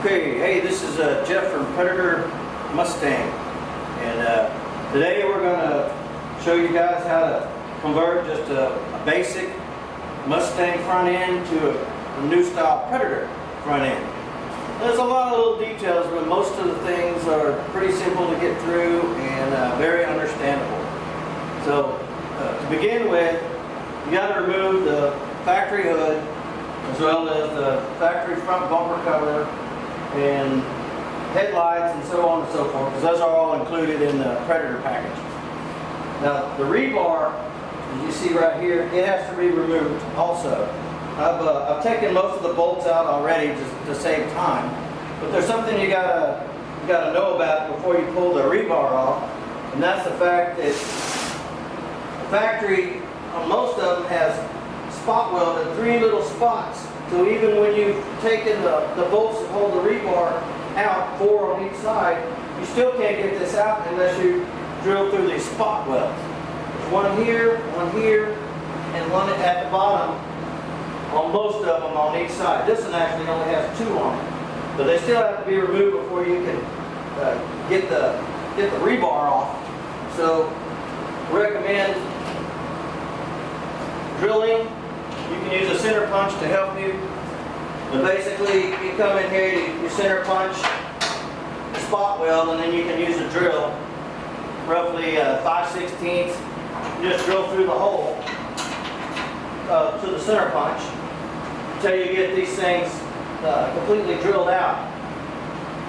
Okay, hey, this is Jeff from Predator Mustang, and today we're going to show you guys how to convert just a basic Mustang front end to a new style Predator front end. There's a lot of little details, but most of the things are pretty simple to get through and very understandable. So to begin with, you got to remove the factory hood as well as the factory front bumper cover and headlights and so on and so forth, because those are all included in the Predator package. Now the rebar, as you see right here, it has to be removed also. I've taken most of the bolts out already just to save time, but there's something you gotta know about before you pull the rebar off, and that's the fact that the factory on most of them has spot welded 3 little spots. So even when you've taken the bolts that hold the rebar out, 4 on each side, you still can't get this out unless you drill through these spot welds. There's one here, and one at the bottom on most of them on each side. This one actually only has 2 on it. But they still have to be removed before you can get the rebar off. So recommend drilling. You can use a center punch to help you. But basically, you come in here, you center punch the spot weld, and then you can use a drill, roughly 5/16. Just drill through the hole to the center punch until you get these things completely drilled out.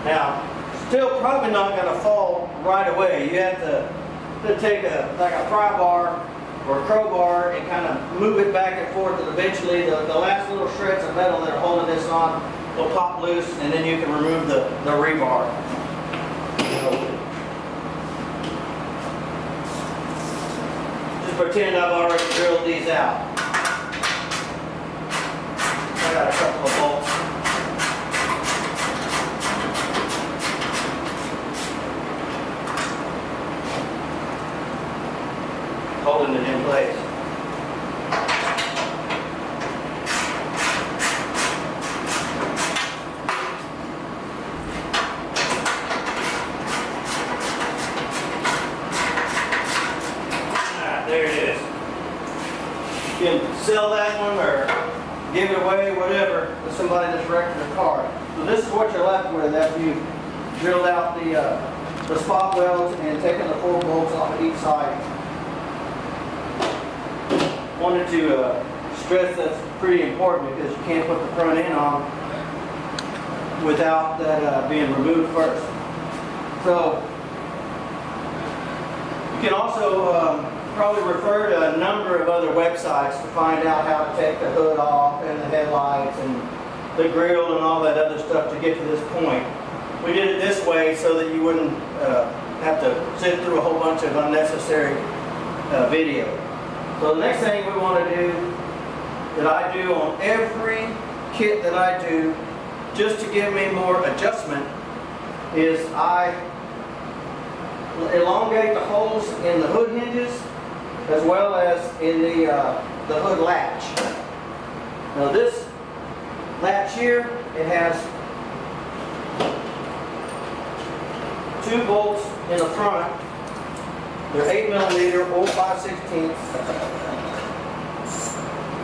Now, still probably not going to fall right away. You have to take like a pry bar or a crowbar and kind of move it back and forth, and eventually the last little shreds of metal that are holding this on will pop loose, and then you can remove the rebar. Just pretend I've already drilled these out. I got a couple of bolts. Holding it in place. There it is. You can sell that one or give it away, whatever, to somebody that's wrecked their car. So this is what you're left with after you've drilled out the spot welds and taken the 4 bolts off of each side. Wanted to stress that's pretty important, because you can't put the front end on without that being removed first. So you can also probably refer to a number of other websites to find out how to take the hood off and the headlights and the grill and all that other stuff to get to this point. We did it this way so that you wouldn't have to sit through a whole bunch of unnecessary video. So the next thing we want to do, that I do on every kit that I do, just to give me more adjustment, is I elongate the holes in the hood hinges as well as in the hood latch. Now this latch here, it has 2 bolts in the front. They're 8mm or 5/16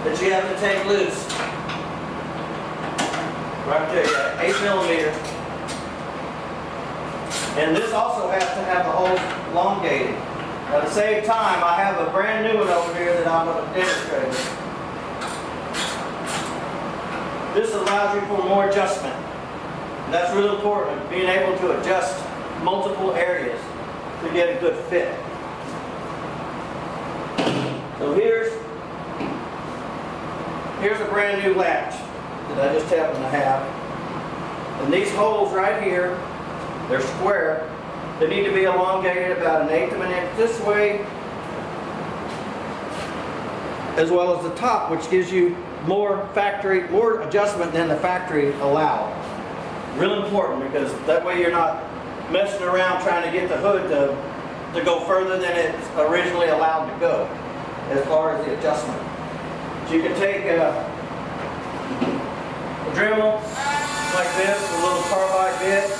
that you have to take loose. Right there, yeah, 8mm. And this also has to have the holes elongated. At the same time, I have a brand new one over here that I'm going to demonstrate. This allows you for more adjustment. And that's really important, being able to adjust multiple areas to get a good fit. So here's a brand new latch that I just happened to have. And these holes right here, they're square. They need to be elongated about 1/8 of an inch this way, as well as the top, which gives you more adjustment than the factory allowed. Real important, because that way you're not messing around trying to get the hood to go further than it's originally allowed to go, as far as the adjustment. So you can take a Dremel, like this, a little carbide bit.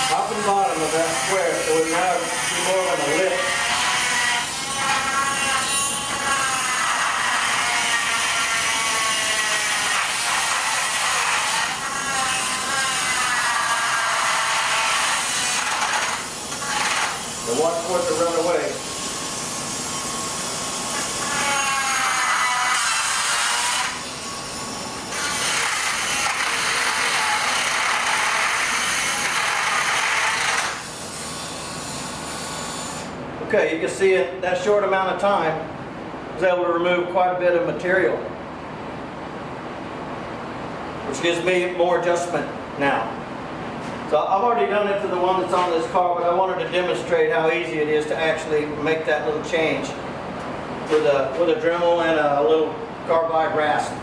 Top and bottom of that square, so we now be more of a lip. So watch for it to run away. Okay, you can see in that short amount of time, I was able to remove quite a bit of material, which gives me more adjustment now. So I've already done it to the one that's on this car, but I wanted to demonstrate how easy it is to actually make that little change with a Dremel and a little carbide rasp.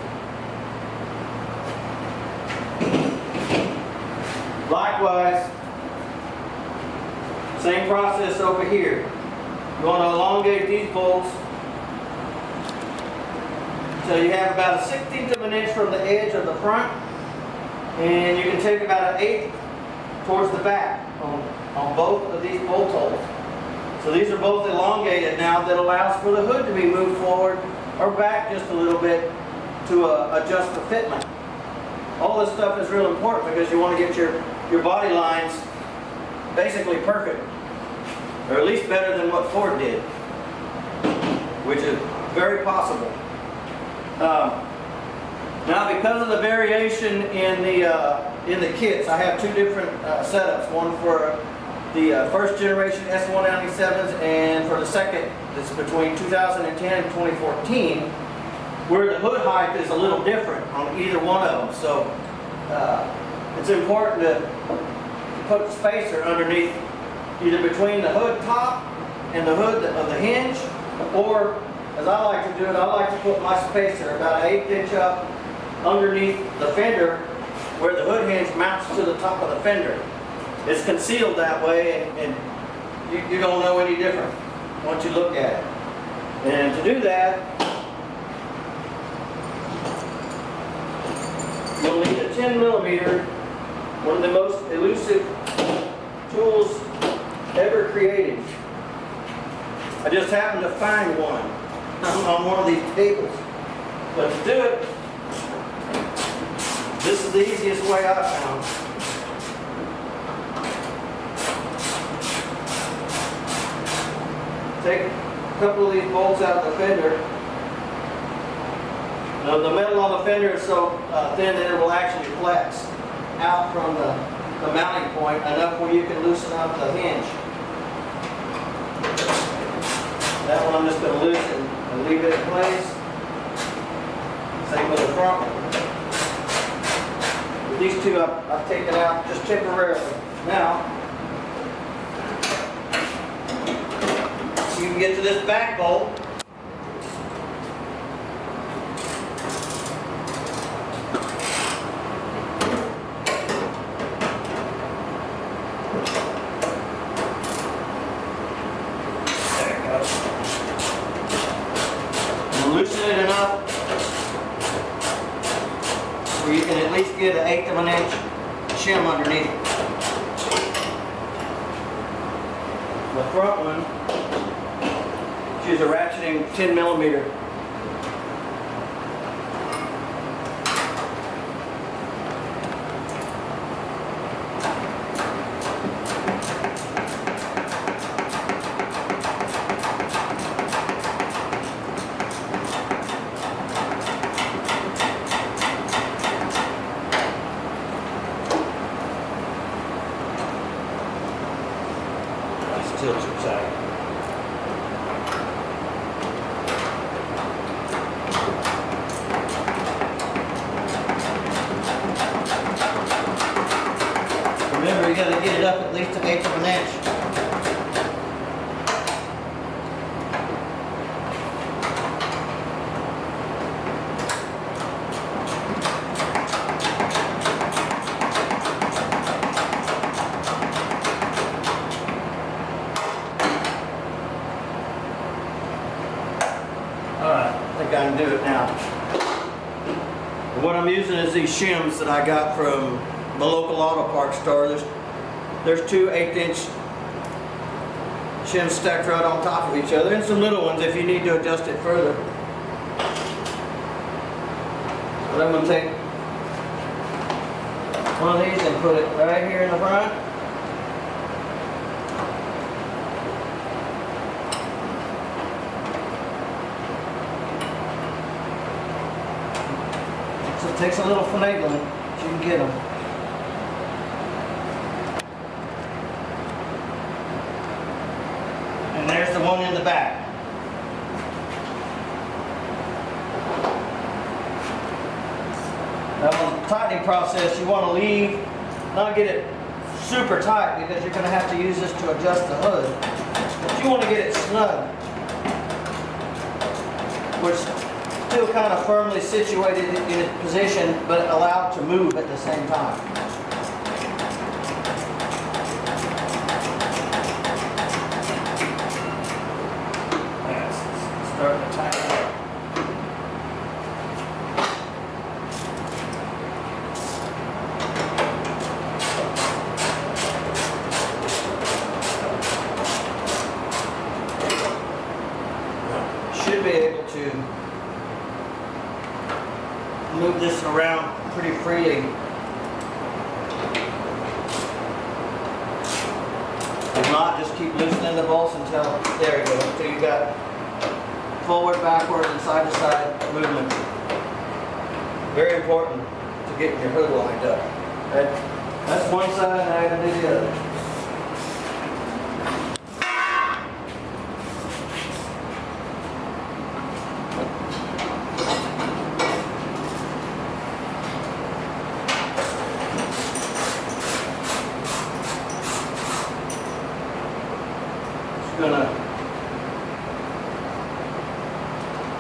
Likewise, same process over here. You want to elongate these bolts so you have about a 1/16 of an inch from the edge of the front, and you can take about an 1/8 towards the back on both of these bolt holes. So these are both elongated now. That allows for the hood to be moved forward or back just a little bit to adjust the fitment. All this stuff is real important because you want to get your body lines basically perfect, or at least better than what Ford did, which is very possible. Now, because of the variation in the kits, I have two different setups. One for the first generation S197s, and for the second, that's between 2010 and 2014, where the hood height is a little different on either one of them. So it's important to put a spacer underneath, either between the hood top and the hood of the hinge, or as I like to do it, I like to put my spacer about an 1/8 inch up underneath the fender where the hood hinge mounts to the top of the fender. It's concealed that way, and you don't know any different once you look at it. And to do that, you'll need a 10mm, one of the most elusive tools ever created. I just happened to find one on one of these tables. But to do it, this is the easiest way I found. Take a couple of these bolts out of the fender. Now the metal on the fender is so thin that it will actually flex out from the mounting point enough where you can loosen up the hinge. That one I'm just going to loosen and leave it in place. Same with the front one. With these two I've taken out just temporarily. Now, you can get to this back bolt. Loosen it enough where you can at least get an 1/8 of an inch shim underneath it. The front one, choose a ratcheting 10mm. Still too tight. Remember, you got to get it up at least an 1/8 of an inch. can do it now. What I'm using is these shims that I got from the local auto parts store. There's two 1/8" shims stacked right on top of each other, and some little ones if you need to adjust it further. But I'm going to take one of these and put it right here in the front. So it takes a little finagling, but you can get them. And there's the one in the back. Now on the tightening process, you want to leave, not get it super tight because you're going to have to use this to adjust the hood. But you want to get it snug, which still kind of firmly situated in its position, but allowed to move at the same time. That's starting to tighten up. Should be able to move this around pretty freely. If not, just keep loosening the bolts until, there you go, until you got forward, backward, and side to side movement. Very important to get your hood lined up. That's one side, and I gotta do the other. Gonna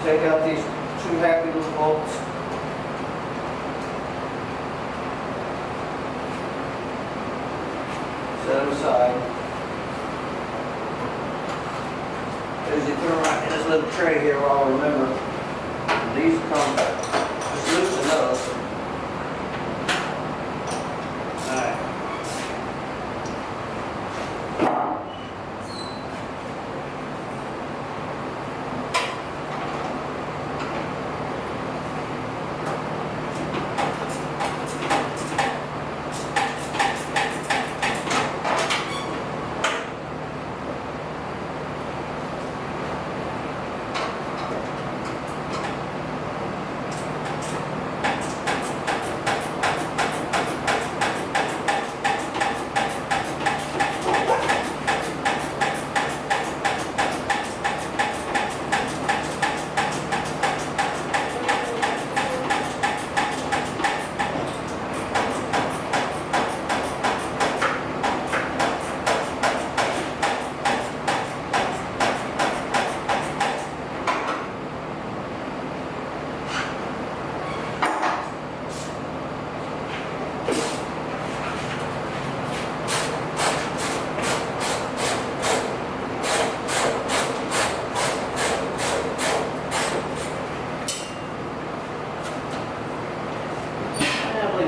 take out these two happy little bolts. Set them aside. As you put them right in this little tray here, where I'll remember. And these come just loosen those. Alright.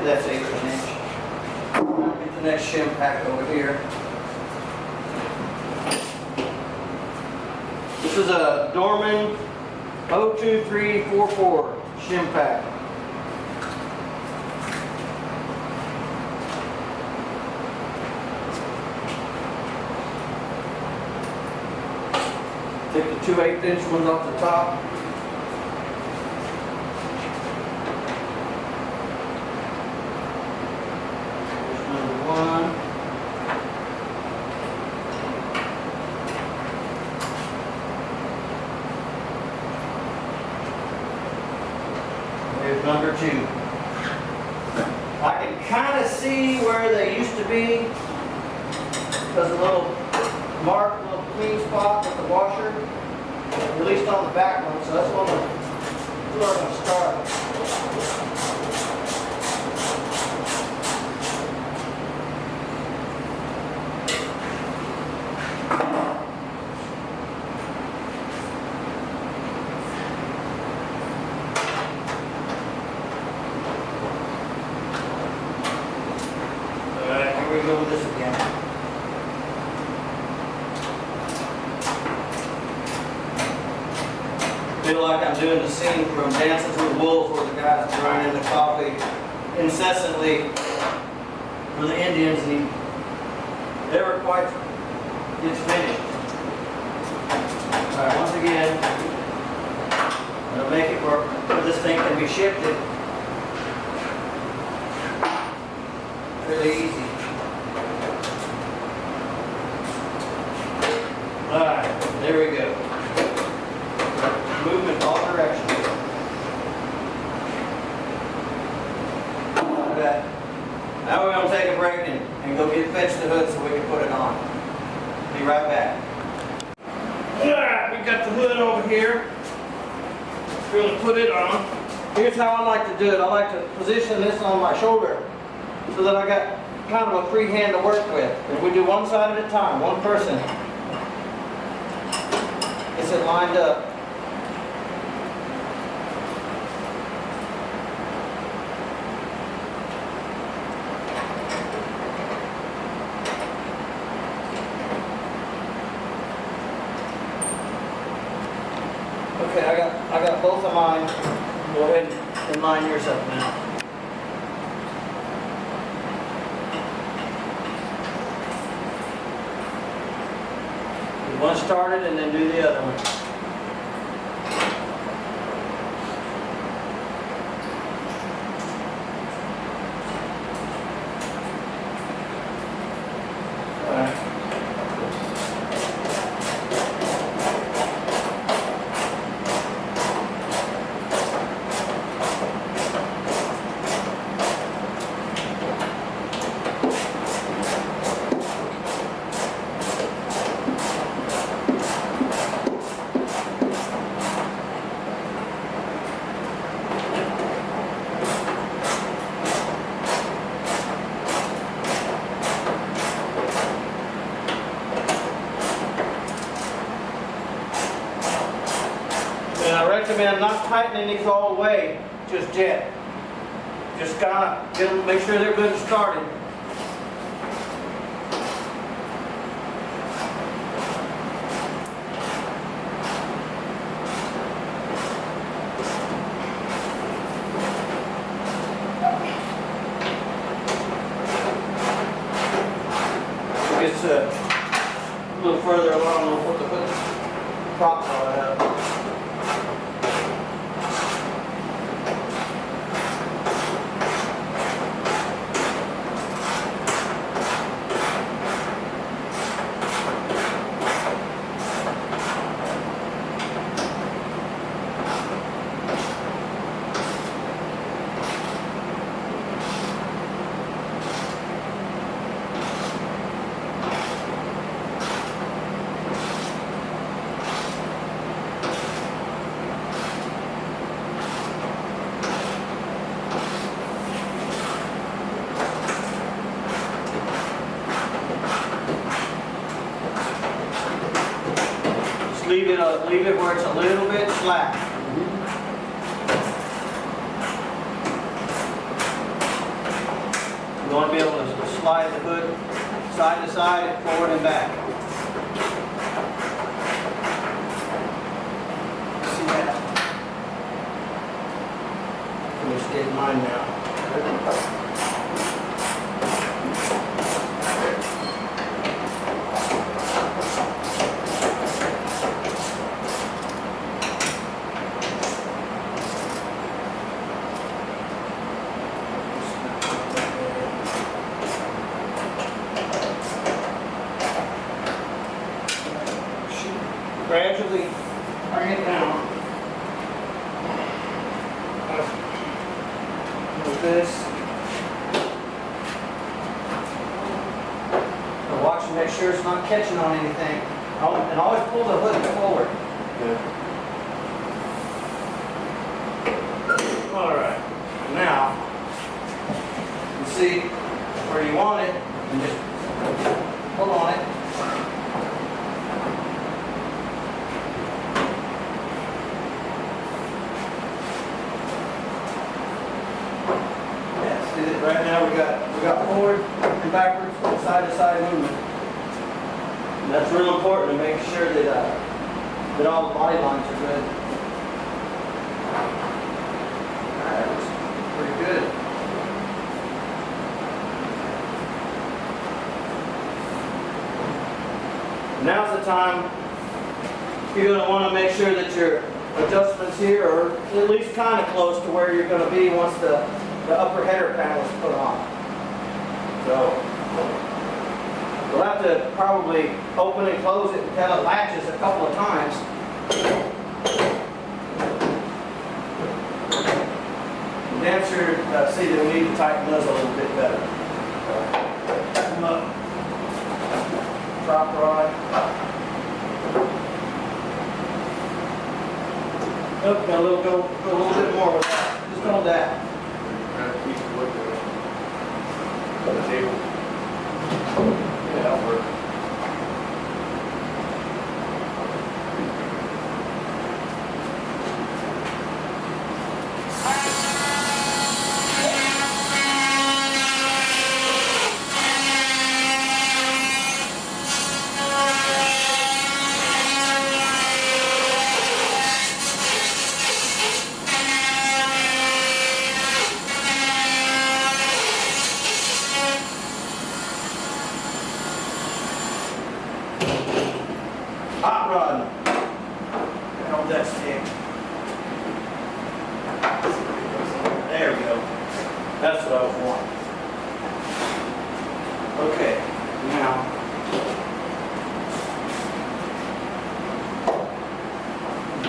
That's 1/8". Get the next shim pack over here. This is a Dorman 02344 shim pack. Take the two 1/8" ones off the top. There's number 2. I can kind of see where they used to be. There's a little mark, a little clean spot with the washer, at least on the back one, so that's where I'm going to start. here we go with this again. Feel like I'm doing the scene from Dances with Wolves where the guy's grinding the coffee incessantly for the Indians and he never quite gets finished. Alright, once again, I'm going to make it where this thing can be shifted really easy. Alright, there we go. Movement in all directions. Like that. Now we're going to take a break and go fetch the hood so we can put it on. Be right back. Alright, we got the hood over here. We're going to put it on. Here's how I like to do it. I like to position this on my shoulder so that I got kind of a free hand to work with. And we do one side at a time, one person. Gets it lined up. Okay, I got both of mine. Go ahead and line yours up now. Do one started and then do the other one. And I recommend not tightening these all the way just yet. Just kind of get them, make sure they're good and started. It's a little further along, we'll put the props on it up. Leave it where it's a little bit slack. You want to be able to slide the hood side to side, forward and back. See that? I'm just getting mine now. Gradually bring it down. With this. Now watch and make sure it's not catching on anything. And always pull the hood forward. Good. Alright. Now, you see where you want it, and just pull on it. Right now we got forward and backward side to side movement. And that's real important to make sure that that all the body lines are good. That looks pretty good. Now's the time you're going to want to make sure that your adjustments here are at least kind of close to where you're going to be once the upper header panel is put on. So we'll have to probably open and close it until it latches a couple of times. And damn sure see that we need to tighten those a little bit better. Tighten them up. Drop rod. Oh, got a little go a little bit more with that. Just hold that. On the table. Yeah, that'll work. Hot rod. Hold that stick. There we go. That's what I was wanting. Okay, now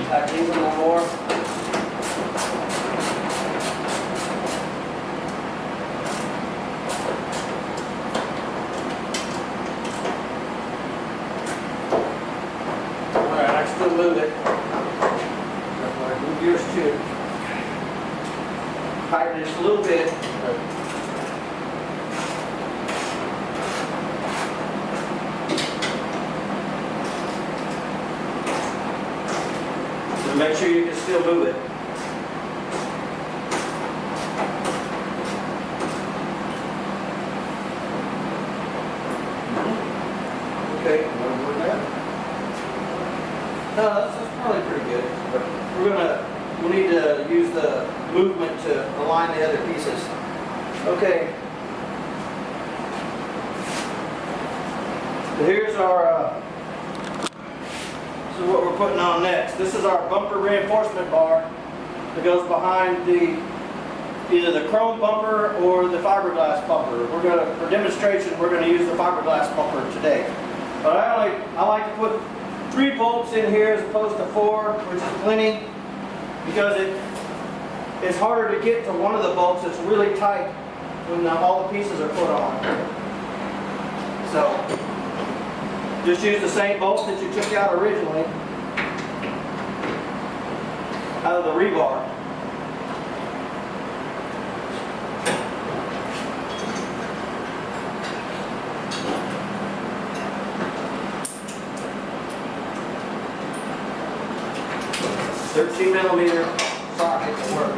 tack these a little more. Still move it. Move yours too. Tighten it just a little bit. So make sure you can still move it. Okay. No, that's probably pretty good. We'll need to use the movement to align the other pieces. Okay. So here's our, this is what we're putting on next. This is our bumper reinforcement bar that goes behind either the chrome bumper or the fiberglass bumper. For demonstration, we're going to use the fiberglass bumper today. But I like to put 3 bolts in here as opposed to 4, which is plenty, because it's harder to get to one of the bolts that's really tight when all the pieces are put on. So just use the same bolts that you took out originally out of the rebar. $13mm socket will work.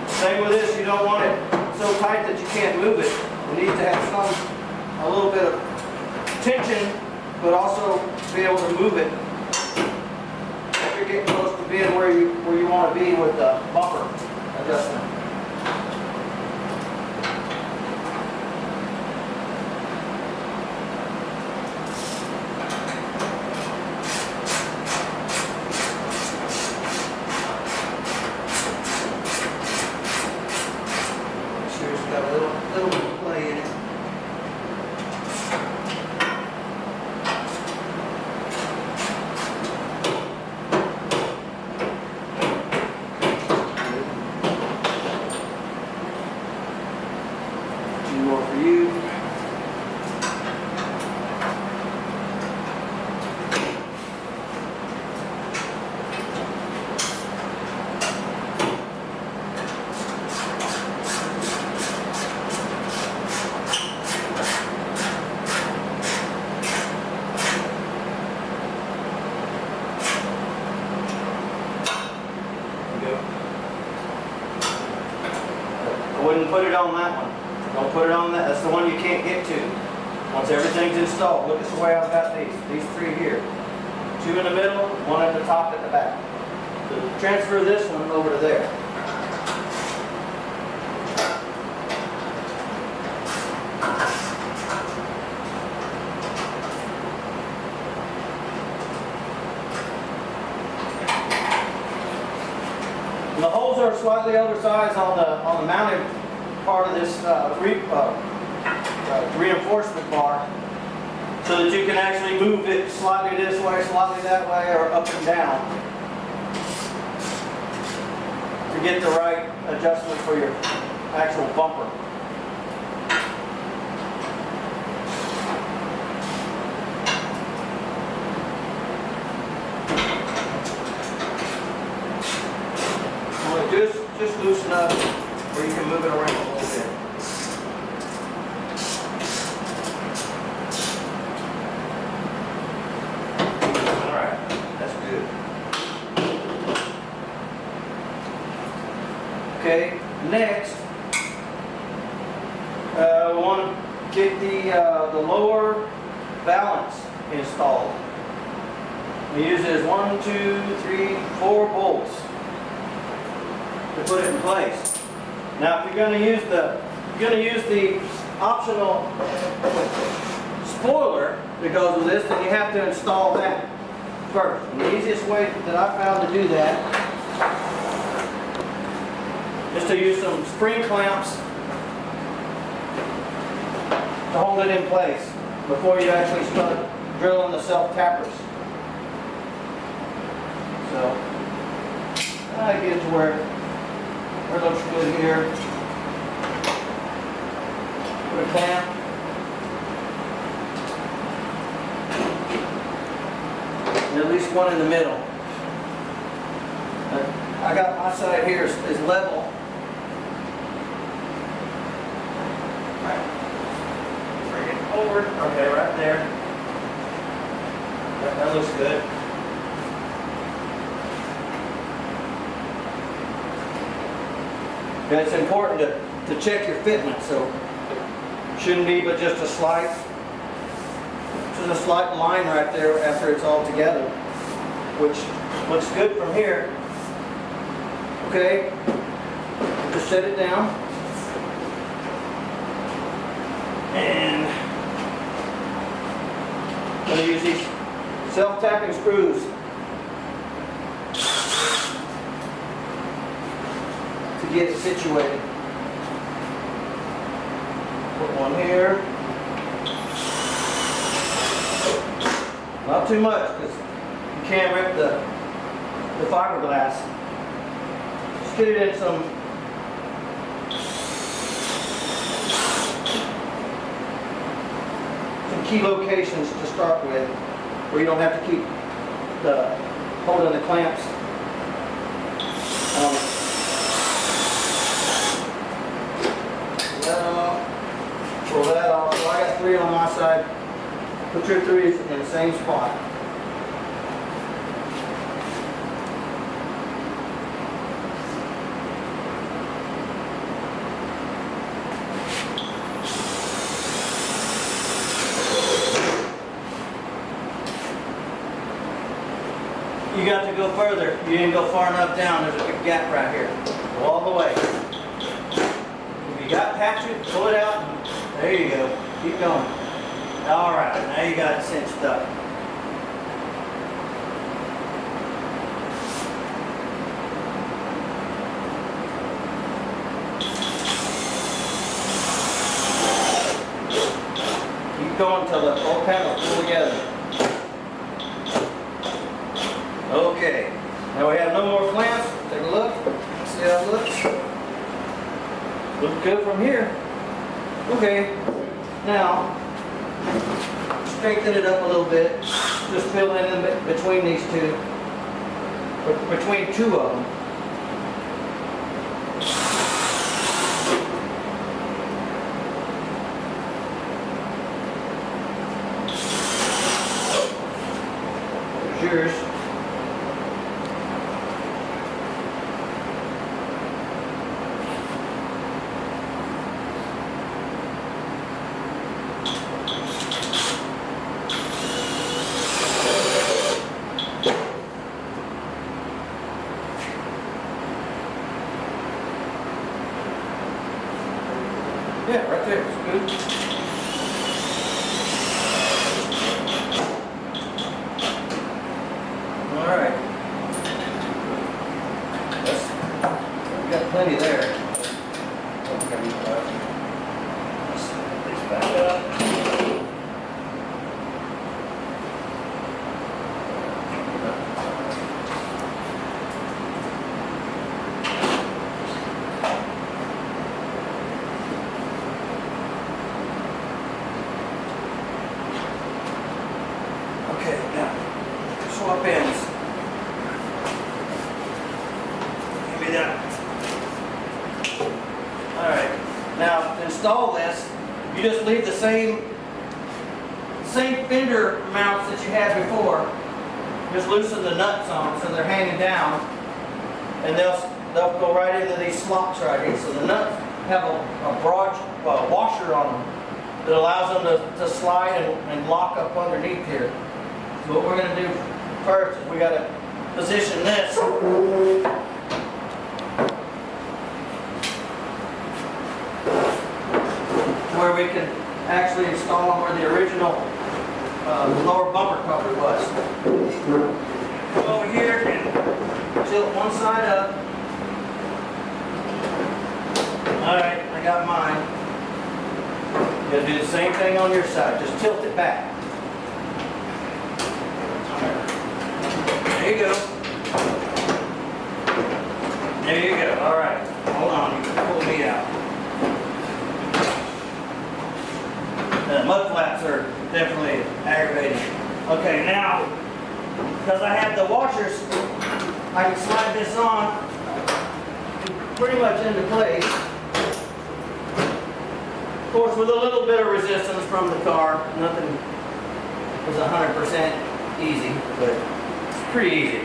Same with this, you don't want it so tight that you can't move it. It needs to have a little bit of tension, but also be able to move it if you're getting close to being where you want to be with the bumper adjustment. Got a little bit of play in it. wouldn't put it on that one. Don't put it on that. That's the one you can't get to. Once everything's installed, look at the way I've got these three here. Two in the middle, one at the top at the back. So transfer this one over to there. And the holes are slightly oversized on the mounted part of this reinforcement bar, so that you can actually move it slightly this way, slightly that way, or up and down to get the right adjustment for your actual bumper. Just loosen up where you can move it around a little bit. Alright, that's good. Okay, next, we want to get the lower valance installed. We use it as 1, 2, 3, 4 bolts to put it in place. Now, if you're going to use the optional spoiler that goes with this, then you have to install that first. And the easiest way that I found to do that is to use some spring clamps to hold it in place before you actually start drilling the self-tappers. So I get it to where it looks good here. Put a clamp. And at least one in the middle. I got my side here is level. Right. Bring it forward. Okay, right there. That looks good. And it's important to check your fitment, so shouldn't be but just a slight line right there after it's all together, which looks good from here. Okay, just set it down, and I'm going to use these self-tapping screws to get it situated. Put one here. Not too much, because you can't rip the fiberglass. Just get it in some key locations to start with, where you don't have to keep holding the clamps on it. Pull that off. So I got 3 on my side. Put your 3s in the same spot. You got to go further. You didn't go far enough down. There's a big gap right here. Go all the way. If you got patches, pull it out. There you go. Keep going. All right. Now you got it cinched up. Keep going until the whole panel pull together. Okay, now we have no more clamps. Take a look. See how it looks? Looks good from here. Okay, now strengthen it up a little bit. Just fill in between these two, between 2 of them. There's yours. Yeah, right there. It's good. All right. We got plenty there. Let's put these back up. Okay, now swap ends. Give me that. All right. Now to install this, you just leave the same fender mounts that you had before. Just loosen the nuts on them so they're hanging down, and they'll go right into these slots right here. So the nuts have a broad washer on them that allows them to slide and lock up underneath here. So what we're going to do first is we got to position this where we can actually install them where the original lower bumper cover was. Come over here and tilt one side up. Alright, I got mine. You're going to do the same thing on your side. Just tilt it back. There you go. There you go. All right. Hold on. You can pull me out. The mud flaps are definitely aggravating. Okay, now, because I have the washers, I can slide this on pretty much into place. Of course, with a little bit of resistance from the car. Nothing is 100% easy, but it's pretty easy.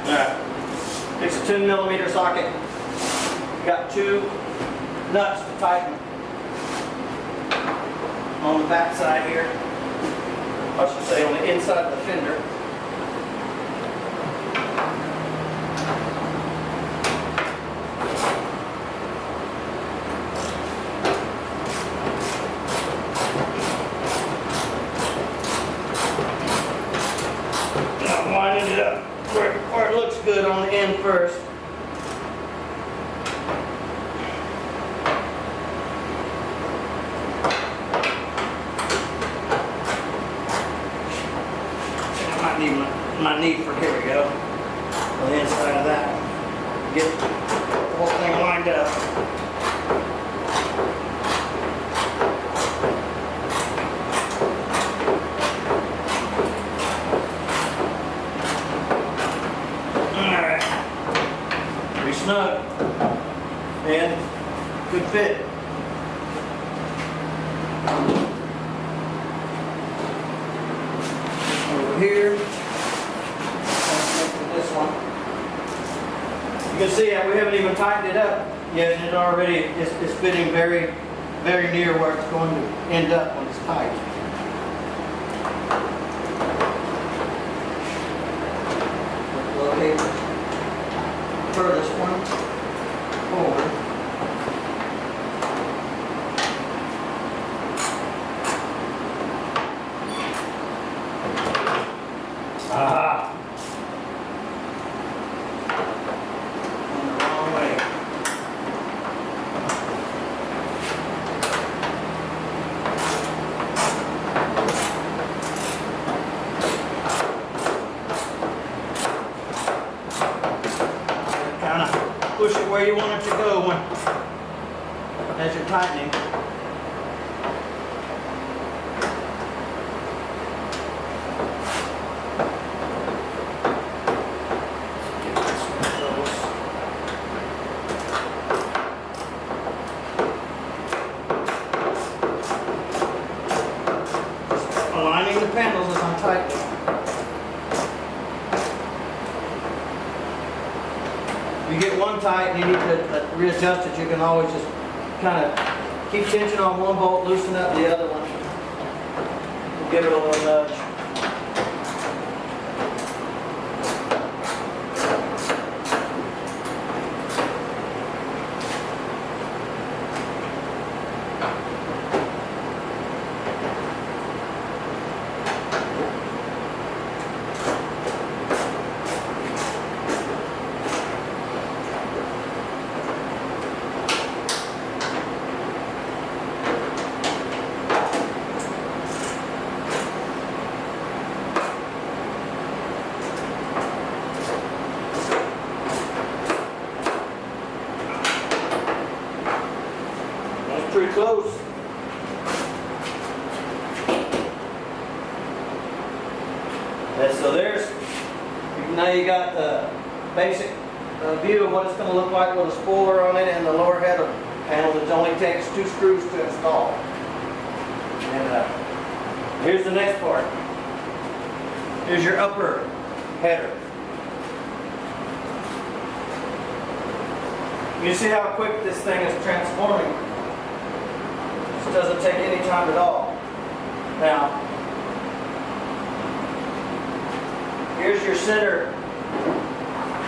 Alright, it's a 10mm socket. Got two nuts to tighten on the back side here. I should say on the inside of the fender. Now lining it up where it looks good on the end first. My need for, here we go, on the inside of that. Get the whole thing lined up. Alright. Pretty snug. And good fit. Over here. This one. You can see that we haven't even tightened it up yet, and it already is fitting very, very near where it's going to end up when it's tight. Locate the furthest one forward. Aha! Kind of push it where you want it to go as you're tightening. Aligning the panels as I'm tightening. you get one tight and you need to readjust it, you can always just kind of keep tension on one bolt, loosen up the other one. Give it a little nudge. Pretty close. And so now you got the basic view of what it's going to look like with a spoiler on it and the lower header panel that only takes 2 screws to install. And here's the next part. Here's your upper header. You see how quick this thing is transforming. It doesn't take any time at all. Now, here's your center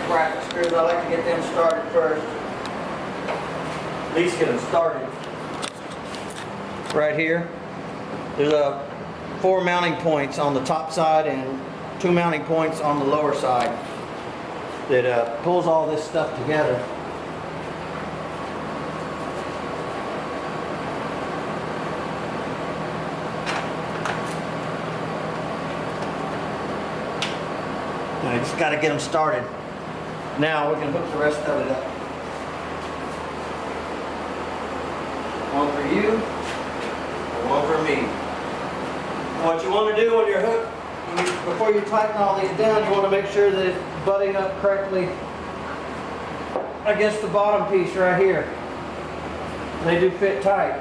bracket screws. I like to get them started first. At least get them started. Right here. There's 4 mounting points on the top side and 2 mounting points on the lower side that pulls all this stuff together. I just got to get them started. Now we can hook the rest of it up. One for you, and one for me. And what you want to do when you're hooked, before you tighten all these down, you want to make sure that it's butting up correctly against the bottom piece right here. They do fit tight.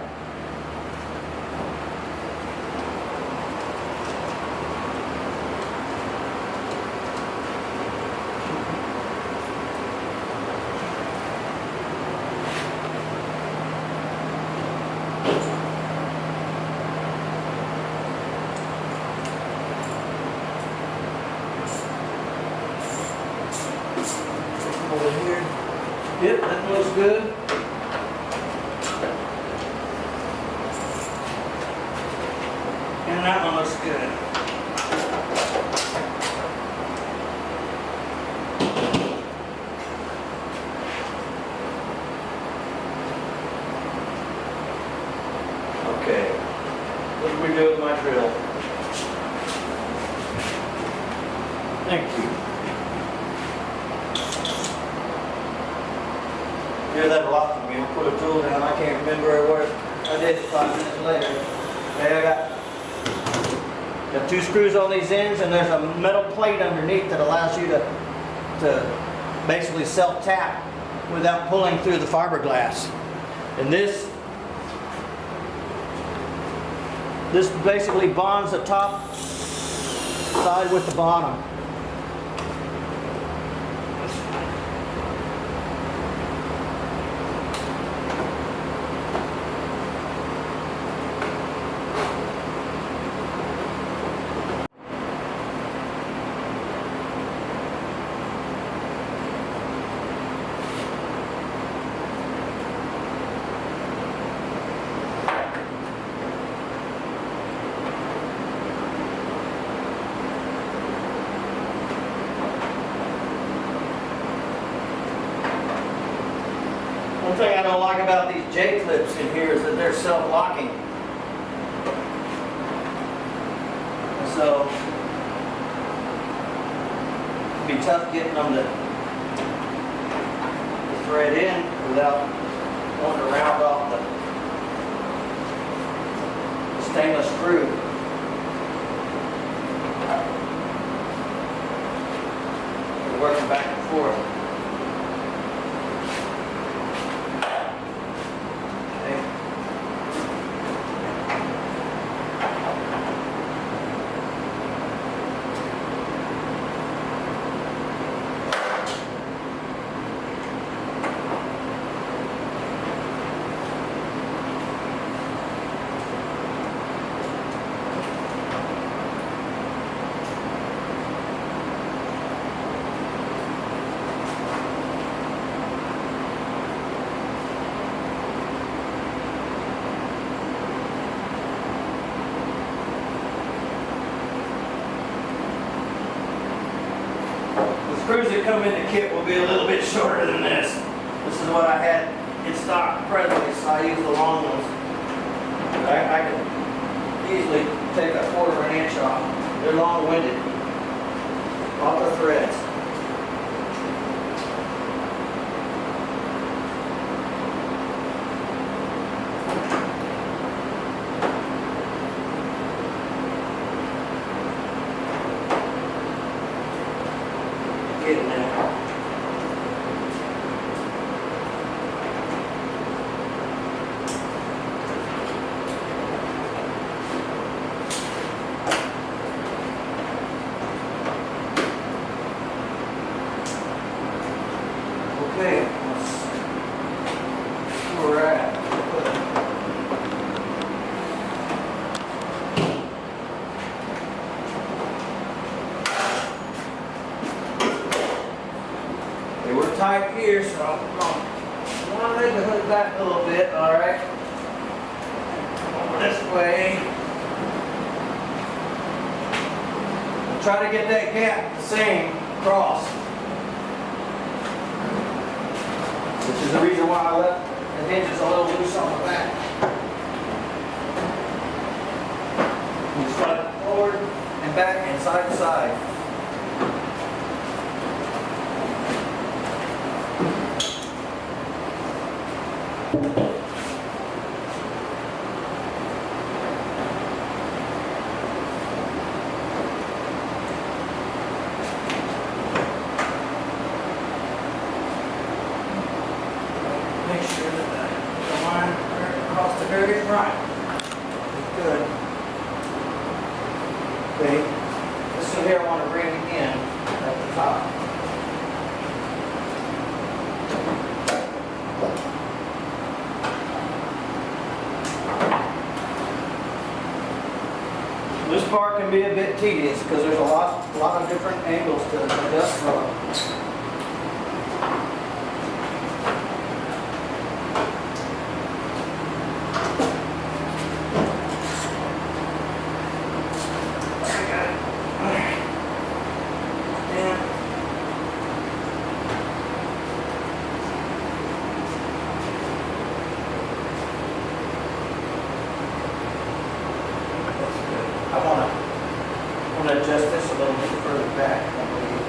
Over here. Yep, that looks good. And that one looks good. Okay. What do we do with my drill? Thank you. Hear that a lot from me. I'll put a tool down. I can't remember what I did 5 minutes later. Okay, I got 2 screws on these ends, and there's a metal plate underneath that allows you to basically self-tap without pulling through the fiberglass. And this basically bonds the top side with the bottom. One thing I don't like about these J-clips in here is that they're self-locking. So, it'd be tough getting them to thread in without wanting to round off the stainless screw. We're working back and forth. that come in the kit will be a little bit shorter than this. This is what I had in stock presently, so I use the long ones. I can easily take a 1/4 of an inch off. They're long-winded. Off the threads. Getting there. Okay, let's see where we're at. Okay, we're tight here, so I'm going to leg the hood back a little bit, alright? Over this way. Try to get that gap the same across. Which is the reason why I left the hinges a little loose on the back. You slide it forward and back and side to side. Make sure that the line across the area is right. Good. Okay. This one here I want to bring in at the top. This part can be a bit tedious because there's a lot of different angles to adjust from. I want to adjust this a little bit further back, I believe.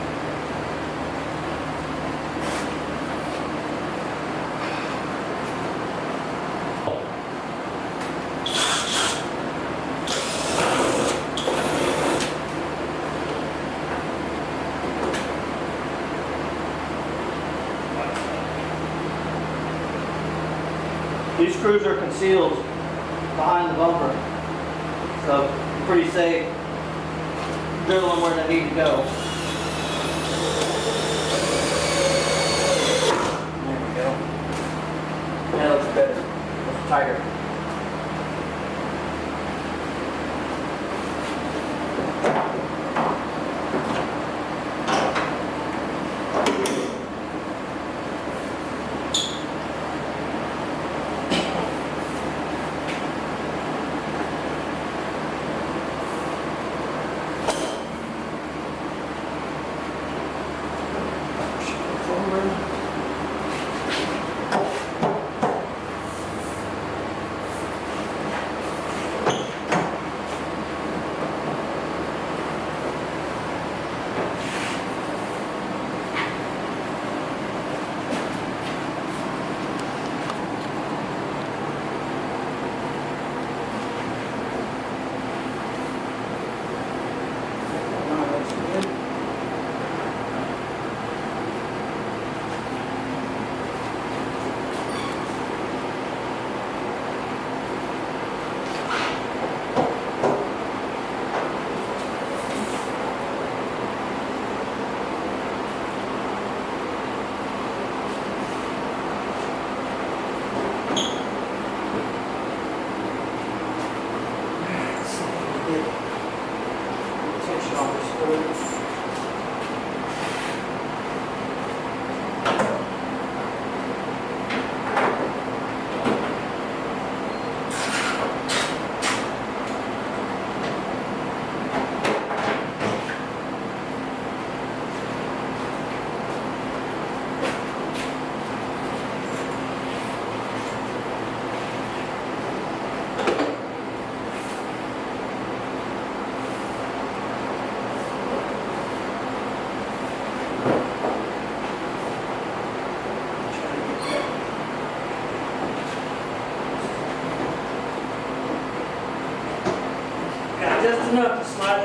These screws are concealed behind the bumper, so pretty safe. Drill them where they need to go. There we go. That looks better. Looks tighter.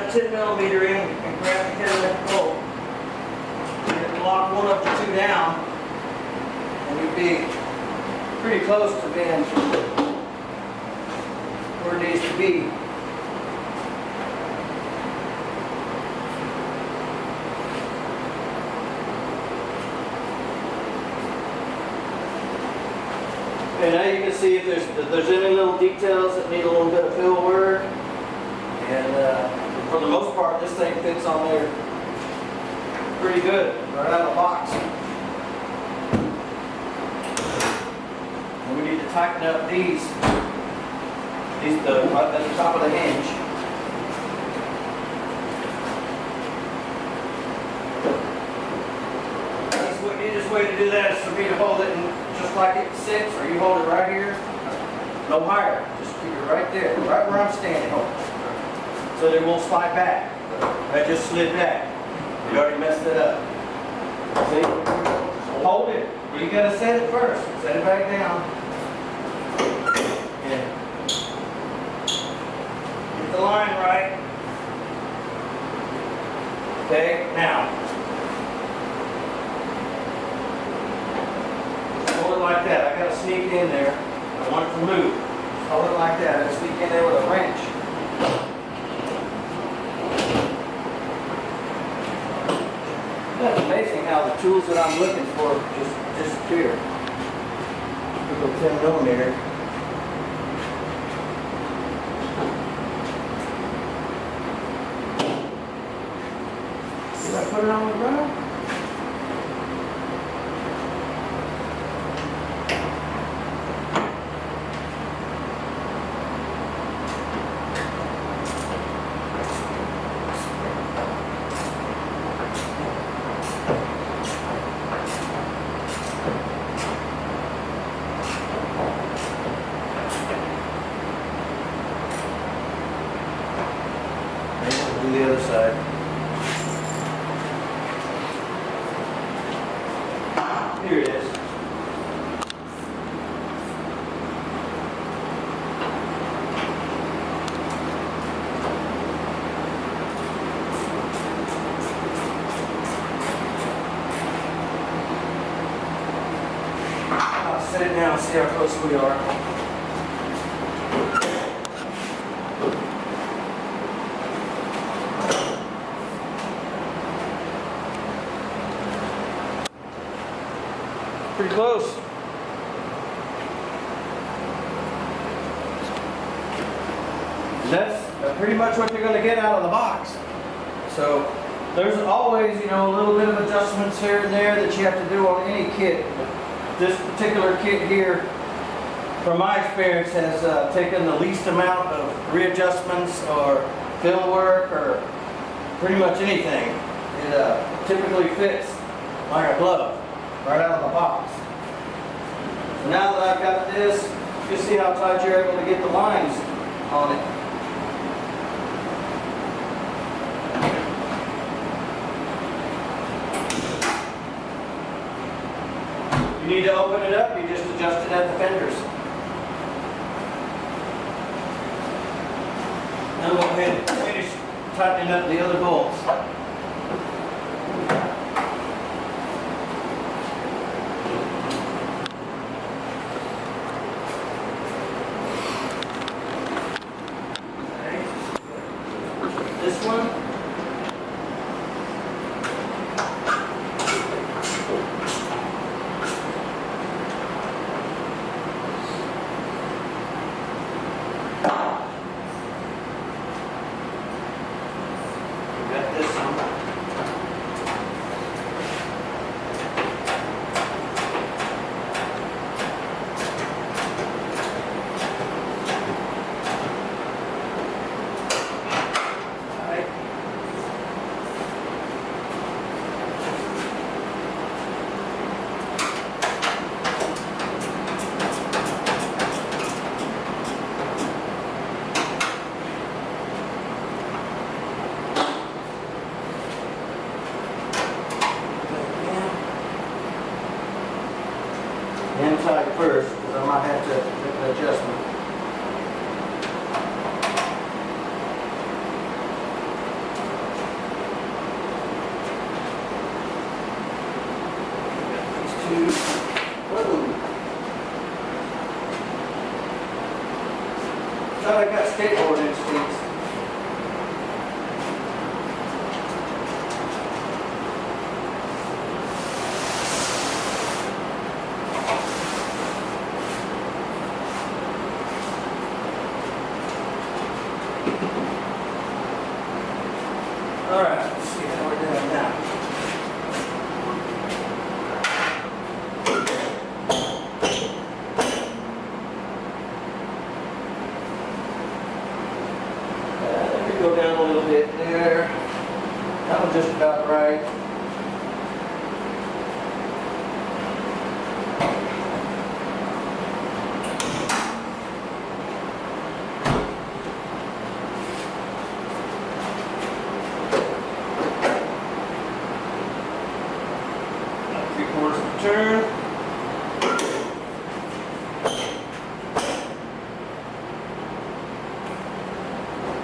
that 10mm in and grab the head of that bolt. And lock one of the two down, and you'd be pretty close to being where it needs to be. And now you can see if there's any little details that need a little bit of fill work. And for the most part, this thing fits on there pretty good right out of the box. And we need to tighten up these right at the top of the hinge. The easiest way to do that is for me to hold it just like it sits, or you hold it right here, no higher. Just keep it right there, right where I'm standing. So that it won't slide back. I just slid back. You already messed it up. See? Hold it. You gotta set it first. Set it back down. Yeah. Get the line right. Okay, now. Hold it like that. I gotta sneak in there. I want it to move. Hold it like that. I sneak in there with a wrench. It's amazing how the tools that I'm looking for just disappear. Little 10mm. Did I put it on the ground? Do the other side. Here it is. I'll set it down and see how close we are. Pretty close. That's pretty much what you're going to get out of the box. So there's always, a little bit of adjustments here and there that you have to do on any kit. This particular kit here, from my experience, has taken the least amount of readjustments or fill work or pretty much anything. It typically fits like a glove right out of the box. So now that I've got this, you can see how tight you're able to get the lines on it. If you need to open it up, you just adjust it at the fenders. Now we'll go ahead and finish tightening up the other bolts. This one. Got this one. Whoa. Thought I got skateboard instincts. All right, let's see how we're doing now. Let me go down a little bit there. That was just about right. Turn.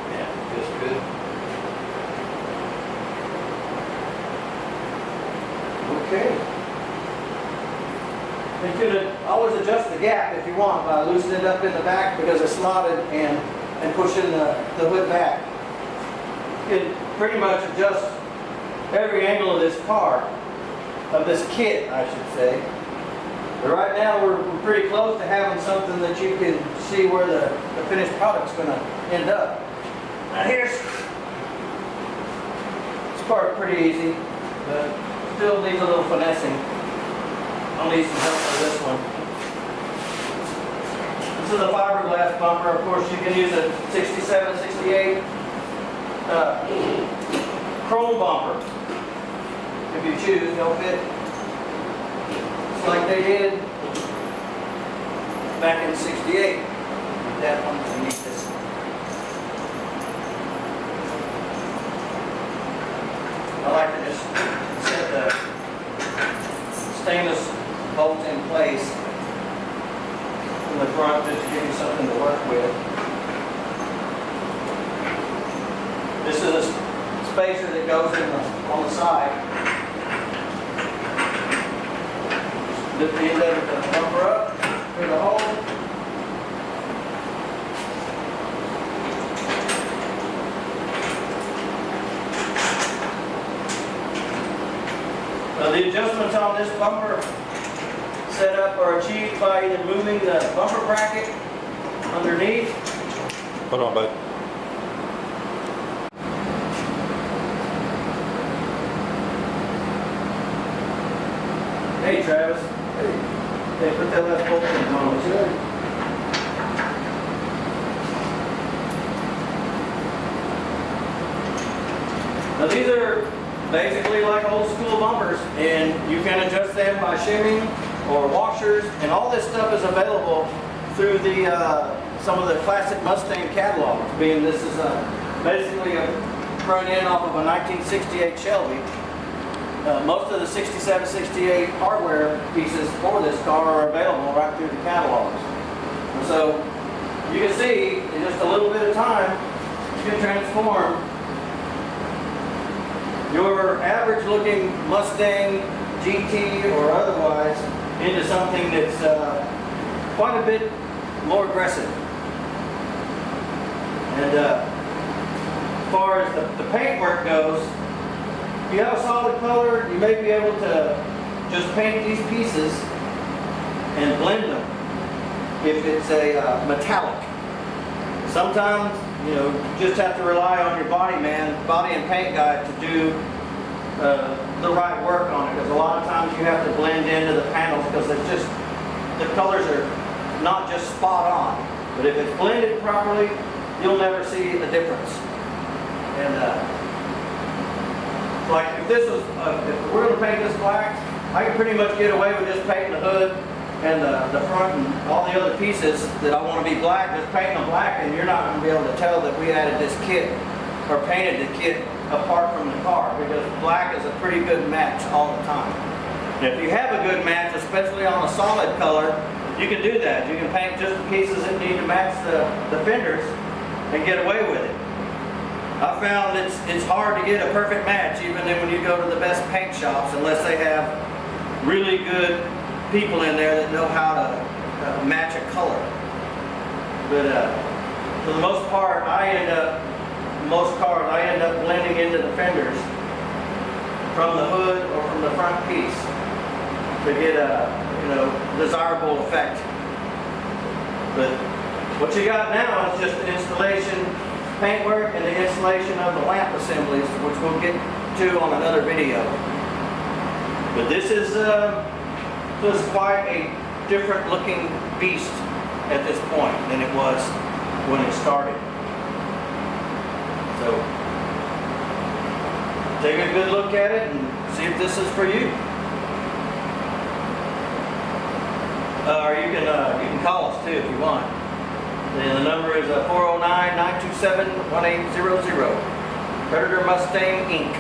Yeah, just good. Okay. You could always adjust the gap if you want by loosening it up in the back because it's slotted and pushing the hood back. You can pretty much adjust every angle of this car. Of this kit, I should say. But right now we're pretty close to having something that you can see where the finished product's going to end up. Now here's this part pretty easy, but still needs a little finessing. I'll need some help for this one. This is a fiberglass bumper. Of course, you can use a 67, 68 chrome bumper. If you choose, they'll fit just like they did back in '68. That one underneath this. I like to just set the stainless bolts in place in the front just to give you something to work with. This is a spacer that goes in on the side. Lift the end of the bumper up through the hole. Now the adjustments on this bumper setup are achieved by either moving the bumper bracket underneath. Hold on, bud. Hey Travis. Hey, put that last bolt in on us. Now these are basically like old school bumpers, and you can adjust them by shimming or washers, and all this stuff is available through the some of the classic Mustang catalogs. Being this is basically a front end off of a 1968 Shelby. Most of the 67, 68 hardware pieces for this car are available right through the catalogs. And so you can see in just a little bit of time, you can transform your average looking Mustang GT or otherwise into something that's quite a bit more aggressive. And as far as the paintwork goes, if you have a solid color, you may be able to just paint these pieces and blend them if it's a metallic. Sometimes, you know, you just have to rely on your body and paint guy to do the right work on it, because a lot of times you have to blend into the panels because it's just, the colors are not just spot on. But if it's blended properly, you'll never see a difference. And like if this was, if we're going to paint this black, I can pretty much get away with just painting the hood and the front and all the other pieces that I want to be black, just painting them black, and you're not going to be able to tell that we added this kit or painted the kit apart from the car, because black is a pretty good match all the time. And if you have a good match, especially on a solid color, you can do that. You can paint just the pieces that need to match the fenders and get away with it. I found it's hard to get a perfect match even when you go to the best paint shops, unless they have really good people in there that know how to match a color. But for the most part, most cars, I end up blending into the fenders from the hood or from the front piece to get a desirable effect. But what you got now is just the installation paintwork and the installation of the lamp assemblies, which we'll get to on another video. But this is quite a different looking beast at this point than it was when it started. So take a good look at it and see if this is for you. Or you can call us too if you want. And the number is 409-927-1800. Predator Mustang Inc.